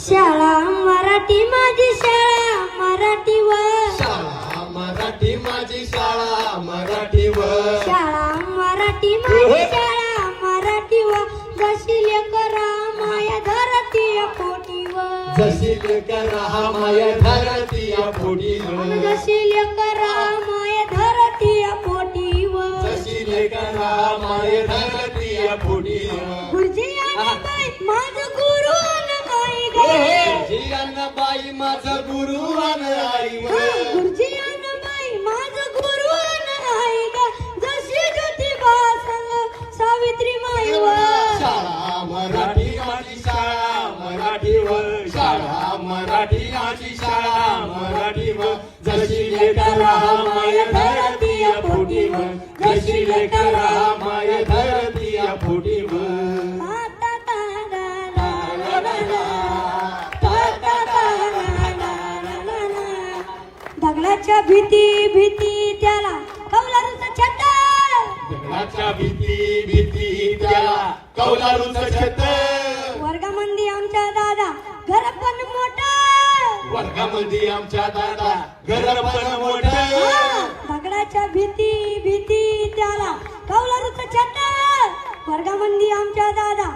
शाळा मराठी माझी शाळा मराठीवर शाळा मराठी माझी शाळा मराठीवर शाळा मराठी माझी शाळा मराठीवर जशी लेकरा माया धरती पोटीवर जशी लेकरा माया धरती पोटीवर जशी लेकरा माया धरती पोटीवर जशी लेकरा माया धरती पोटीवर गुरुजी आणि बाई माझं गुरु आणि आई ग जियाबाई माझं गुरु आणि आई गुरुजी आणि बाई माझं गुरु आणि आई ग जशी ज्योतिबा संग सावित्री माईवर शाळा मराठी माझी शाळा मराठीवर शाळा मराठी माझी शाळा मराठीवर जशी लेकरा माया धरती पोटीवर जशी लेकरा माया धरती पोटीवर दगडाच्या भीती भीती त्याला कौलारूचं छत दगडाच्या भीती त्याला कौलारूचं छत वर्गामध्ये आमच्या दादा घर पण मोठं वर्गामध्ये आमच्या दादा घर पण मोठं दगडाच्या भीती भीती त्याला कौलारूचं छत वर्गामध्ये आमच्या दादा